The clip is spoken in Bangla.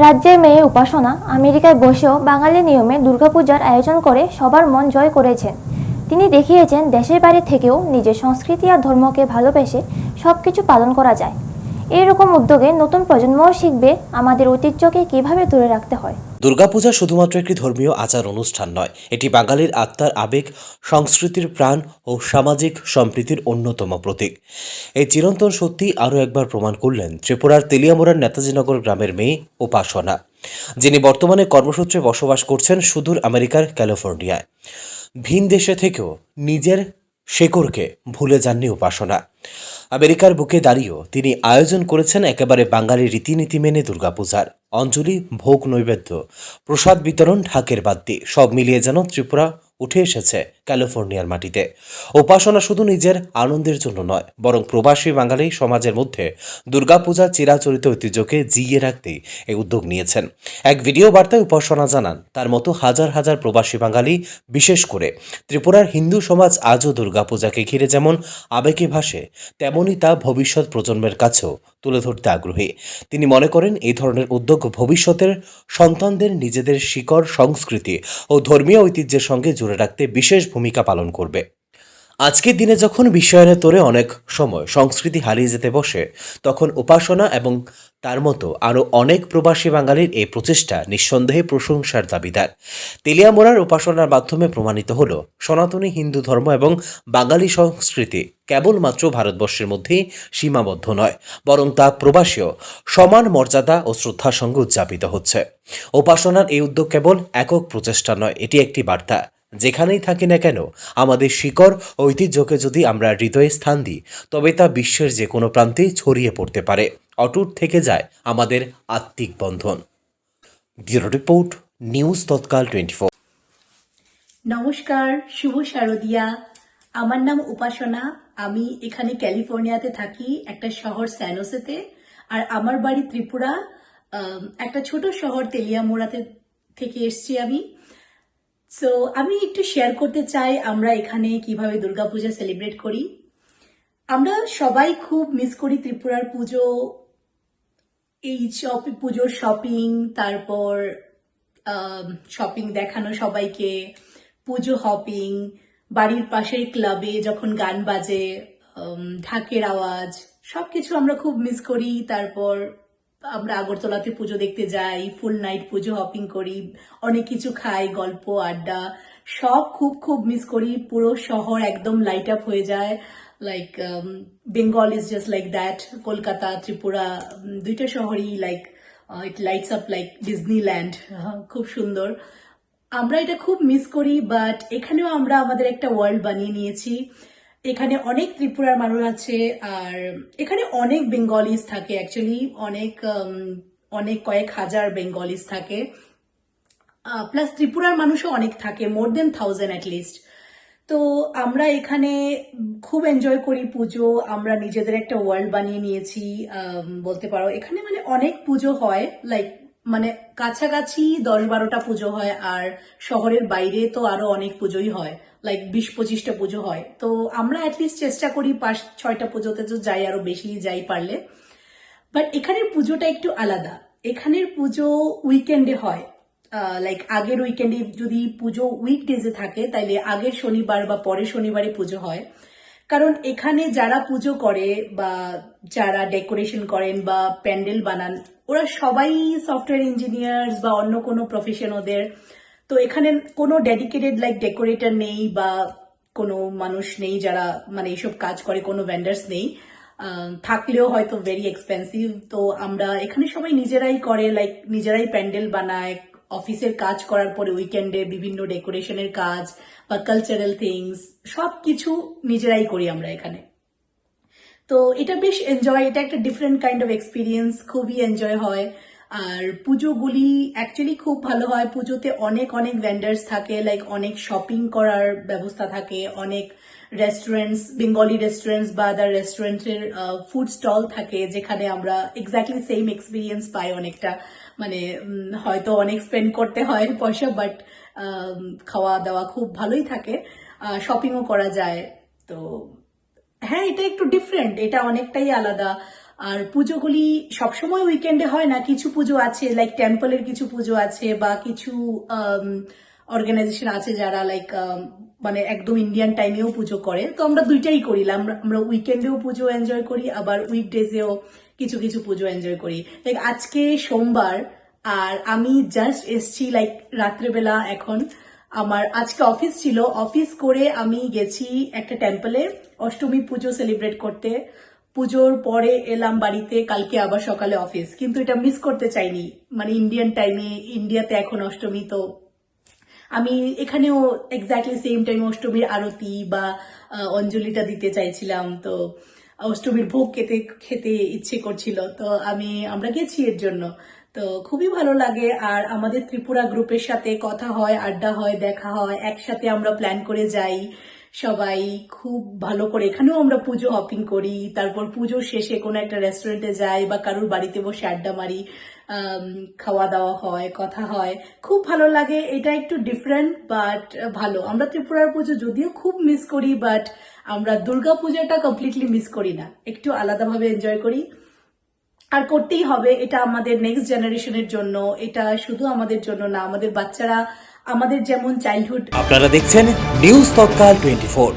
রাজ্যের মেয়ে উপাসনা আমেরিকায় বসেও বাঙালি নিয়মে দুর্গাপূজার আয়োজন করে সবার মন জয় করেছেন। তিনি দেখিয়েছেন দেশের বাইরে থেকেও নিজের সংস্কৃতি আর ধর্মকে ভালোবেসে সবকিছু পালন করা যায়। এইরকম উদ্যোগে নতুন প্রজন্মও শিখবে আমাদের ঐতিহ্যকে কিভাবে ধরে রাখতে হয়। দুর্গাপূজা শুধুমাত্র একটি ধর্মীয় আচার অনুষ্ঠান নয়, এটি বাঙালির আত্মার আবেগ, সংস্কৃতির প্রাণ ও সামাজিক সম্প্রীতির অন্যতম প্রতীক। এই চিরন্তন সত্যি আরও একবার প্রমাণ করলেন ত্রিপুরার তেলিয়ামুড়ার নেতাজিনগর গ্রামের মেয়ে উপাসনা, যিনি বর্তমানে কর্মসূত্রে বসবাস করছেন সুদূর আমেরিকার ক্যালিফোর্নিয়ায়। ভিন দেশে থেকেও নিজের শেকড়কে ভুলে যাননি উপাসনা। আমেরিকার বুকে দাঁড়িয়েও তিনি আয়োজন করেছেন একেবারে বাঙালি রীতিনীতি মেনে দুর্গাপূজার অঞ্জলি, ভোগ নৈবেদ্য, প্রসাদ বিতরণ, ঢাকের বাদ্যি সব মিলিয়ে যেন ত্রিপুরা উঠে এসেছে ক্যালিফোর্নিয়ার মাটিতে। উপাসনা শুধু নিজের আনন্দের জন্য নয়, বরং প্রবাসী বাঙালি সমাজের মধ্যে দুর্গাপূজার চিরাচরিত ঐতিহ্যকে জিইয়ে রাখতেই এই উদ্যোগ নিয়েছেন। এক ভিডিও বার্তায় উপাসনা জানান, তার মতো হাজার হাজার প্রবাসী বাঙালি, বিশেষ করে ত্রিপুরার হিন্দু সমাজ আজও দুর্গাপূজাকে ঘিরে যেমন আবেগে ভাসে, তেমনই তা ভবিষ্যৎ প্রজন্মের কাছেও তুলে ধরতে আগ্রহী। তিনি মনে করেন এই ধরনের উদ্যোগ ভবিষ্যতের সন্তানদের নিজেদের শিকড়, সংস্কৃতি ও ধর্মীয় ঐতিহ্যের সঙ্গে জুড়ে রাখতে বিশেষ ভূমিকা পালন করবে। আজকের দিনে যখন বিশ্বায়নের তোরে অনেক সময় সংস্কৃতি হারিয়ে যেতে বসে, তখন উপাসনা এবং তার মতো আরও অনেক প্রবাসী বাঙালির এই প্রচেষ্টা নিঃসন্দেহে প্রশংসার দাবিদার। তেলিয়ামুড়ার উপাসনার মাধ্যমে প্রমাণিত হল সনাতনী হিন্দু ধর্ম এবং বাঙালি সংস্কৃতি কেবলমাত্র ভারতবর্ষের মধ্যেই সীমাবদ্ধ নয়, বরং তা প্রবাসীও সমান মর্যাদা ও শ্রদ্ধার সঙ্গে উদযাপিত হচ্ছে। উপাসনার এই উদ্যোগ কেবল একক প্রচেষ্টা নয়, এটি একটি বার্তা। যেখানেই থাকি না কেন, আমাদের শিকড় ও ঐতিহ্যকে যদি আমরা হৃদয়ে স্থান দিই, তবে তা বিশ্বের যে কোনো প্রান্তেই ছড়িয়ে পড়তে পারে, অটুট থেকে যায় আমাদের আত্মিক বন্ধন। ব্যুরো রিপোর্ট, নিউজ তৎকাল 24। নমস্কার, শুভ শারদিয়া। আমার নাম উপাসনা। আমি এখানে ক্যালিফোর্নিয়াতে থাকি, একটা শহর স্যানোসেতে। আর আমার বাড়ি ত্রিপুরা, একটা ছোট শহর তেলিয়ামুড়াতে থেকে এসছি আমি। সো আমি একটু শেয়ার করতে চাই আমরা এখানে কিভাবে দুর্গাপূজা সেলিব্রেট করি। আমরা সবাই খুব মিস করি ত্রিপুরার পুজো, এই পুজোর শপিং, তারপর শপিং দেখানো সবাইকে, পুজো হপিং, বাড়ির পাশের ক্লাবে যখন গান বাজে, ঢাকের আওয়াজ, সবকিছু আমরা খুব মিস করি। তারপর আমরা আগরতলাতে পুজো দেখতে যাই, ফুল নাইট পুজো হপিং করি, অনেক কিছু খাই, গল্প আড্ডা, সব খুব খুব মিস করি। পুরো শহর একদম লাইট আপ হয়ে যায়, like Bengal is just like that. Kolkata, Tripura, দুইটা শহরই like it lights up like Disneyland. খুব সুন্দর। আমরা এটা খুব মিস করি, বাট এখানেও আমরা আমাদের একটা ওয়ার্ল্ড বানিয়ে নিয়েছি। এখানে অনেক ত্রিপুরার মানুষ আছে, আর এখানে অনেক বেঙ্গলিজ থাকে। অ্যাকচুয়ালি অনেক কয়েক হাজার বেঙ্গলিজ থাকে, প্লাস ত্রিপুরার মানুষও অনেক থাকে, মোর দেন 1000 অ্যাটলিস্ট। তো আমরা এখানে খুব এনজয় করি পুজো। আমরা নিজেদের একটা ওয়ার্ল্ড বানিয়ে নিয়েছি বলতে পারো। এখানে মানে অনেক পুজো হয়, লাইক মানে কাছাকাছি 10-12টা পুজো হয়, আর শহরের বাইরে তো আরো অনেক পুজোই হয়, লাইক 20-25টা পুজো হয়। তো আমরা অ্যাটলিস্ট চেষ্টা করি 5-6টা পুজোতে তো যাই, আরো বেশি যাই পারলে। বাট এখানের পুজোটা একটু আলাদা। এখানের পুজো উইকেন্ডে হয়, লাইক আগের উইকেন্ডে যদি পুজো উইকডেজে থাকে, তাইলে আগের শনিবার বা পরের শনিবারে পুজো হয়। কারণ এখানে যারা পুজো করে বা যারা ডেকোরেশন করেন বা প্যান্ডেল বানান, ওরা সবাই সফটওয়্যার ইঞ্জিনিয়ার্স বা অন্য কোনো প্রফেশন ওদের। তো এখানে কোনো ডেডিকেটেড লাইক ডেকোরেটর নেই বা কোনো মানুষ নেই যারা মানে এইসব কাজ করে, কোনো ভেন্ডার্স নেই। থাকলেও হয়তো ভেরি এক্সপেন্সিভ। তো আমরা এখানে সবাই নিজেরাই করে, লাইক নিজেরাই প্যান্ডেল বানায়। অফিসের কাজ করার পরে উইকেন্ডে বিভিন্ন ডেকোরেশনের কাজ বা কালচারাল থিংস সবকিছু নিজেরাই করি আমরা এখানে। তো এটা বেশ এনজয়, এটা একটা ডিফারেন্ট কাইন্ড অফ এক্সপিরিয়েন্স, খুবই এনজয় হয়। আর পুজোগুলি অ্যাকচুয়ালি খুব ভালো হয়। পুজোতে অনেক অনেক ভেন্ডার্স থাকে, লাইক অনেক শপিং করার ব্যবস্থা থাকে, অনেক রেস্টুরেন্টস, বেঙ্গলি রেস্টুরেন্টস বা আদার রেস্টুরেন্টের ফুড স্টল থাকে, যেখানে আমরা এক্স্যাক্টলি সেম এক্সপিরিয়েন্স পাই অনেকটা। মানে হয়তো অনেক স্পেন্ড করতে হয় পয়সা, বাট খাওয়া দাওয়া খুব ভালোই থাকে, শপিংও করা যায়। তো হ্যাঁ, এটা একটু ডিফারেন্ট, এটা অনেকটাই আলাদা। আর পুজোগুলি সবসময় উইকেন্ডে হয় না, কিছু পুজো আছে লাইক টেম্পলের কিছু পুজো আছে বা কিছু অর্গানাইজেশন আছে যারা লাইক মানে একদম ইন্ডিয়ান টাইমেও পুজো করে, তো আমরা দুইটাই করি। আমরা উইকেন্ডেও পুজো এনজয় করি, আবার উইকডেজেও কিছু কিছু পুজো এনজয় করি। লাইক আজকে সোমবার আর আমি জাস্ট এসছি লাইক রাত্রেবেলা। এখন আমার আজকে অফিস ছিল, অফিস করে আমি গেছি একটা টেম্পলে অষ্টমী পুজো সেলিব্রেট করতে। পুজোর পরে এলাম বাড়িতে, কালকে আবার সকালে অফিস, কিন্তু এটা মিস করতে চাইনি। মানে ইন্ডিয়ান টাইমে, ইন্ডিয়াতে এখন অষ্টমী, তো আমি এখানেও এক্স্যাক্টলি সেম টাইম অষ্টমীর আরতি বা অঞ্জলিটা দিতে চাইছিলাম। তো অষ্টমীর ভোগ খেতে খেতে ইচ্ছে করছিল, তো আমরা গেছি এর জন্য। তো খুবই ভালো লাগে। আর আমাদের ত্রিপুরা গ্রুপের সাথে কথা হয়, আড্ডা হয়, দেখা হয়, একসাথে আমরা প্ল্যান করে যাই সবাই খুব ভালো করে। এখানেও আমরা পুজো হপিং করি, তারপর পুজোর শেষে কোনো একটা রেস্টুরেন্টে যাই বা কারোর বাড়িতে বসে আড্ডা মারি, খাওয়া দাওয়া হয়, কথা হয়, খুব ভালো লাগে। এটা একটু ডিফারেন্ট বাট ভালো। আমরা ত্রিপুরার পুজো যদিও খুব মিস করি, বাট আমরা দুর্গা পূজাটা কমপ্লিটলি মিস করি না, একটু আলাদাভাবে এনজয় করি। আর করতেই হবে, এটা আমাদের নেক্সট জেনারেশনের জন্য, এটা শুধু আমাদের জন্য না, আমাদের বাচ্চারা আমাদের যেমন চাইল্ডহুড। আপনারা দেখছেন নিউজ তৎকাল 24।